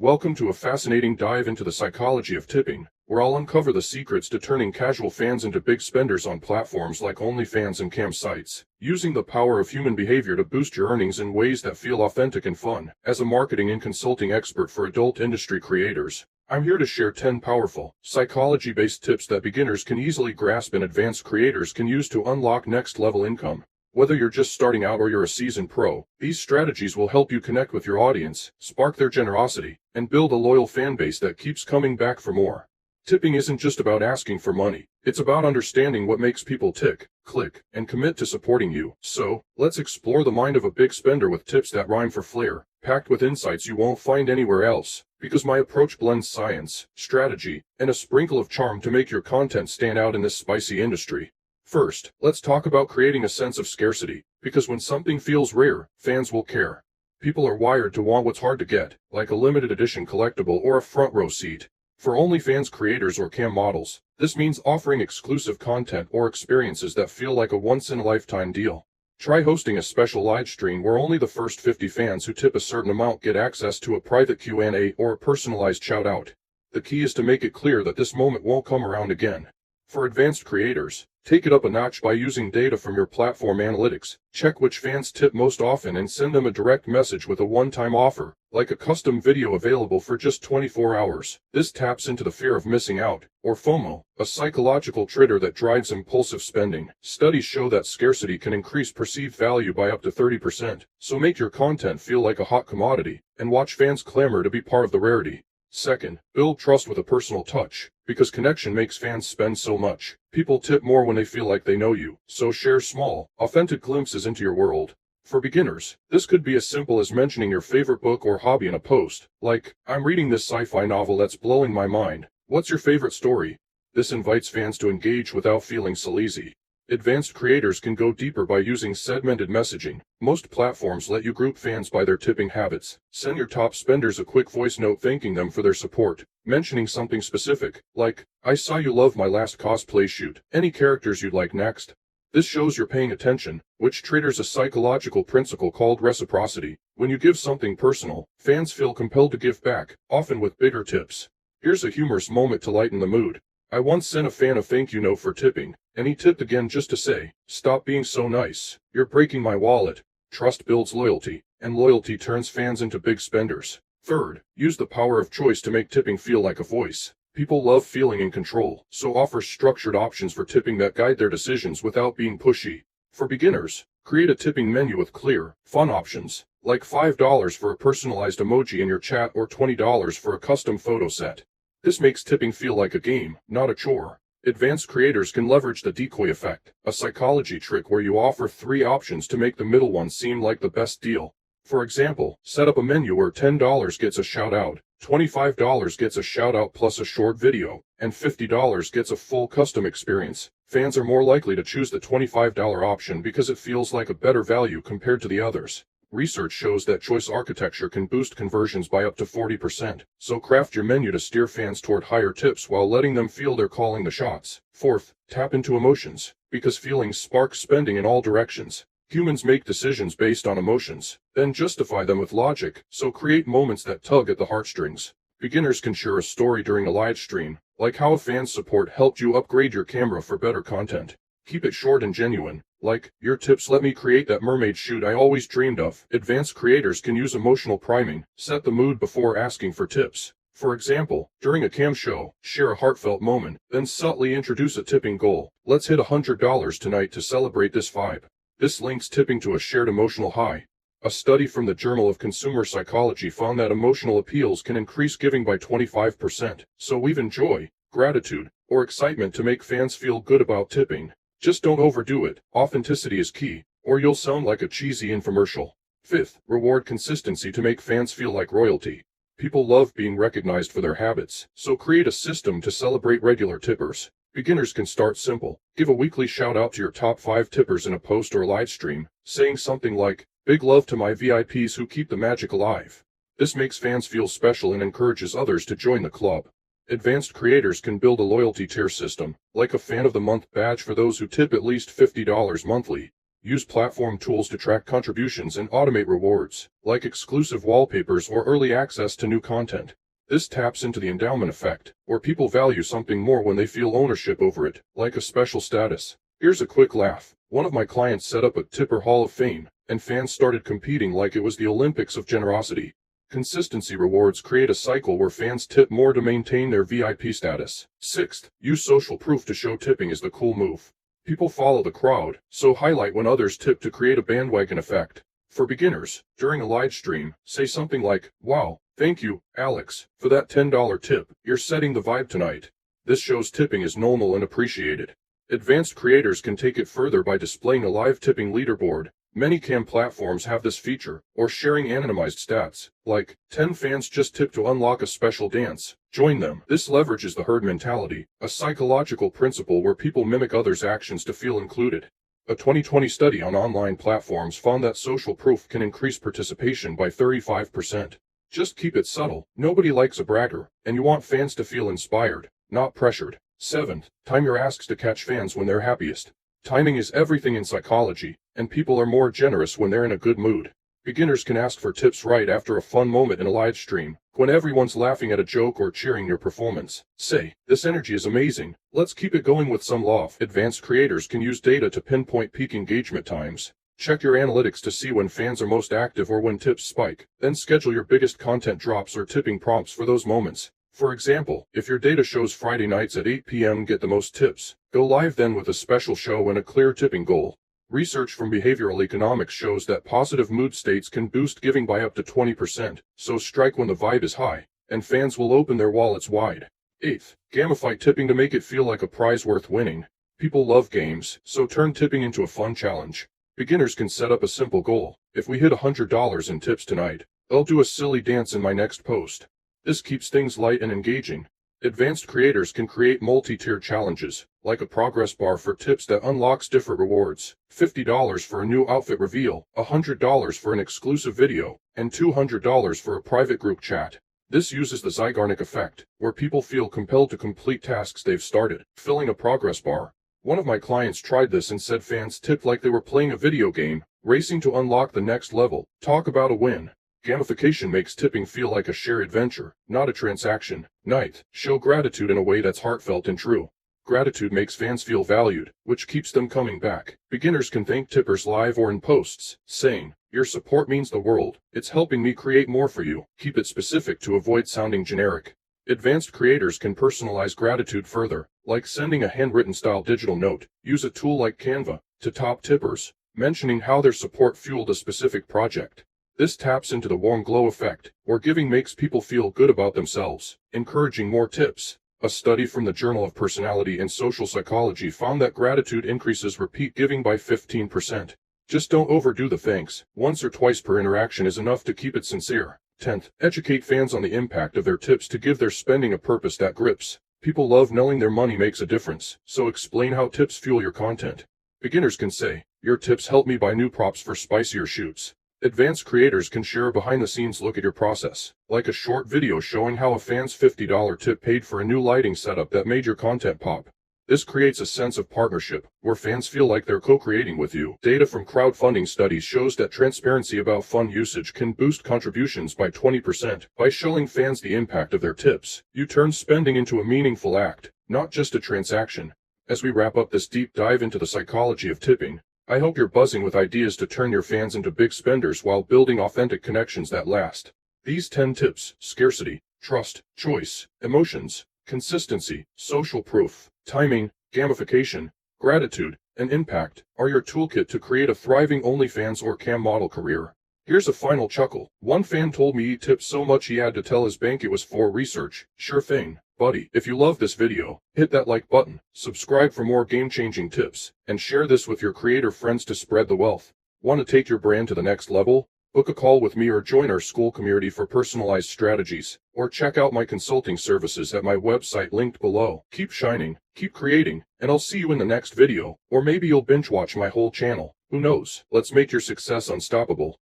Welcome to a fascinating dive into the psychology of tipping, where I'll uncover the secrets to turning casual fans into big spenders on platforms like OnlyFans and cam sites, using the power of human behavior to boost your earnings in ways that feel authentic and fun. As a marketing and consulting expert for adult industry creators, I'm here to share 10 powerful, psychology-based tips that beginners can easily grasp and advanced creators can use to unlock next-level income. Whether you're just starting out or you're a seasoned pro, these strategies will help you connect with your audience, spark their generosity, and build a loyal fan base that keeps coming back for more. Tipping isn't just about asking for money. It's about understanding what makes people tick, click, and commit to supporting you. So, let's explore the mind of a big spender with tips that rhyme for flair, packed with insights you won't find anywhere else, because my approach blends science, strategy, and a sprinkle of charm to make your content stand out in this spicy industry. First, let's talk about creating a sense of scarcity, because when something feels rare, fans will care. People are wired to want what's hard to get, like a limited edition collectible or a front row seat. For OnlyFans creators or cam models, this means offering exclusive content or experiences that feel like a once-in-a-lifetime deal. Try hosting a special live stream where only the first 50 fans who tip a certain amount get access to a private Q&A or a personalized shout-out. The key is to make it clear that this moment won't come around again. For advanced creators, take it up a notch by using data from your platform analytics. Check which fans tip most often and send them a direct message with a one-time offer, like a custom video available for just 24 hours. This taps into the fear of missing out, or FOMO, a psychological trigger that drives impulsive spending. Studies show that scarcity can increase perceived value by up to 30%, so make your content feel like a hot commodity, and watch fans clamor to be part of the rarity. Second, build trust with a personal touch. Because connection makes fans spend so much, people tip more when they feel like they know you, so share small, authentic glimpses into your world. For beginners, this could be as simple as mentioning your favorite book or hobby in a post, like, "I'm reading this sci-fi novel that's blowing my mind. What's your favorite story?" This invites fans to engage without feeling sleazy. Advanced creators can go deeper by using segmented messaging. Most platforms let you group fans by their tipping habits. Send your top spenders a quick voice note thanking them for their support, mentioning something specific, like, "I saw you love my last cosplay shoot. Any characters you'd like next?" This shows you're paying attention, which triggers a psychological principle called reciprocity. When you give something personal, fans feel compelled to give back, often with bigger tips. Here's a humorous moment to lighten the mood. I once sent a fan a thank you note for tipping, and he tipped again just to say, "Stop being so nice. You're breaking my wallet." Trust builds loyalty, and loyalty turns fans into big spenders. Third, use the power of choice to make tipping feel like a voice. People love feeling in control, so offer structured options for tipping that guide their decisions without being pushy. For beginners, create a tipping menu with clear, fun options, like $5 for a personalized emoji in your chat or $20 for a custom photo set. This makes tipping feel like a game, not a chore. Advanced creators can leverage the decoy effect, a psychology trick where you offer 3 options to make the middle one seem like the best deal. For example, set up a menu where $10 gets a shout-out, $25 gets a shout-out plus a short video, and $50 gets a full custom experience. Fans are more likely to choose the $25 option because it feels like a better value compared to the others. Research shows that choice architecture can boost conversions by up to 40%, so craft your menu to steer fans toward higher tips while letting them feel they're calling the shots. Fourth, tap into emotions, because feelings spark spending in all directions. Humans make decisions based on emotions, then justify them with logic, so create moments that tug at the heartstrings. Beginners can share a story during a live stream, like how a fan's support helped you upgrade your camera for better content. Keep it short and genuine, like, "Your tips let me create that mermaid shoot I always dreamed of." Advanced creators can use emotional priming, set the mood before asking for tips. For example, during a cam show, share a heartfelt moment, then subtly introduce a tipping goal. "Let's hit $100 tonight to celebrate this vibe." This links tipping to a shared emotional high. A study from the Journal of Consumer Psychology found that emotional appeals can increase giving by 25%, so weave in joy, gratitude, or excitement to make fans feel good about tipping. Just don't overdo it. Authenticity is key, or you'll sound like a cheesy infomercial. Fifth, reward consistency to make fans feel like royalty. People love being recognized for their habits, so create a system to celebrate regular tippers. Beginners can start simple. Give a weekly shout out to your top 5 tippers in a post or live stream, saying something like, "Big love to my VIPs who keep the magic alive." This makes fans feel special and encourages others to join the club. Advanced creators can build a loyalty tier system, like a Fan of the Month badge for those who tip at least $50 monthly. Use platform tools to track contributions and automate rewards, like exclusive wallpapers or early access to new content. This taps into the endowment effect, where people value something more when they feel ownership over it, like a special status. Here's a quick laugh. One of my clients set up a Tipper Hall of Fame, and fans started competing like it was the Olympics of generosity. Consistency rewards create a cycle where fans tip more to maintain their VIP status. Sixth, use social proof to show tipping is the cool move. People follow the crowd, so highlight when others tip to create a bandwagon effect. For beginners, during a live stream, say something like, "Wow, thank you, Alex, for that $10 tip. You're setting the vibe tonight." This shows tipping is normal and appreciated. Advanced creators can take it further by displaying a live tipping leaderboard. Many cam platforms have this feature, or sharing anonymized stats, like 10 fans just tipped to unlock a special dance. Join them. This leverages the herd mentality, a psychological principle where people mimic others' actions to feel included. A 2020 study on online platforms found that social proof can increase participation by 35%. Just keep it subtle. Nobody likes a bragger, and you want fans to feel inspired, not pressured. Seventh, time your asks to catch fans when they're happiest. Timing is everything in psychology, and people are more generous when they're in a good mood. Beginners can ask for tips right after a fun moment in a live stream, when everyone's laughing at a joke or cheering your performance. Say, "This energy is amazing. Let's keep it going with some love." Advanced creators can use data to pinpoint peak engagement times. Check your analytics to see when fans are most active or when tips spike. Then schedule your biggest content drops or tipping prompts for those moments. For example, if your data shows Friday nights at 8 p.m. get the most tips, go live then with a special show and a clear tipping goal. Research from behavioral economics shows that positive mood states can boost giving by up to 20%, so strike when the vibe is high, and fans will open their wallets wide. Eighth, gamify tipping to make it feel like a prize worth winning. People love games, so turn tipping into a fun challenge. Beginners can set up a simple goal. If we hit $100 in tips tonight, I'll do a silly dance in my next post. This keeps things light and engaging. Advanced creators can create multi-tier challenges, like a progress bar for tips that unlocks different rewards, $50 for a new outfit reveal, $100 for an exclusive video, and $200 for a private group chat. This uses the Zeigarnik effect, where people feel compelled to complete tasks they've started. Filling a progress bar. One of my clients tried this and said fans tipped like they were playing a video game, racing to unlock the next level. Talk about a win. Gamification makes tipping feel like a shared adventure, not a transaction. Ninth, show gratitude in a way that's heartfelt and true. Gratitude makes fans feel valued, which keeps them coming back. Beginners can thank tippers live or in posts, saying, "Your support means the world. It's helping me create more for you." Keep it specific to avoid sounding generic. Advanced creators can personalize gratitude further, like sending a handwritten style digital note. Use a tool like Canva to top tippers, mentioning how their support fueled a specific project. This taps into the warm glow effect, where giving makes people feel good about themselves, encouraging more tips. A study from the Journal of Personality and Social Psychology found that gratitude increases repeat giving by 15%. Just don't overdo the thanks. Once or twice per interaction is enough to keep it sincere. 10th, educate fans on the impact of their tips to give their spending a purpose that grips. People love knowing their money makes a difference, so explain how tips fuel your content. Beginners can say, "Your tips help me buy new props for spicier shoots." Advanced creators can share a behind-the-scenes look at your process, like a short video showing how a fan's $50 tip paid for a new lighting setup that made your content pop. This creates a sense of partnership, where fans feel like they're co-creating with you. Data from crowdfunding studies shows that transparency about fund usage can boost contributions by 20%. By showing fans the impact of their tips, you turn spending into a meaningful act, not just a transaction. As we wrap up this deep dive into the psychology of tipping, I hope you're buzzing with ideas to turn your fans into big spenders while building authentic connections that last. These 10 tips: scarcity, trust, choice, emotions, consistency, social proof, timing, gamification, gratitude, and impact are your toolkit to create a thriving OnlyFans or cam model career. Here's a final chuckle. One fan told me he tipped so much he had to tell his bank it was for research. Sure thing, buddy. If you love this video, hit that like button, subscribe for more game-changing tips, and share this with your creator friends to spread the wealth. Want to take your brand to the next level? Book a call with me or join our school community for personalized strategies, or check out my consulting services at my website linked below. Keep shining, keep creating, and I'll see you in the next video, or maybe you'll binge watch my whole channel. Who knows? Let's make your success unstoppable.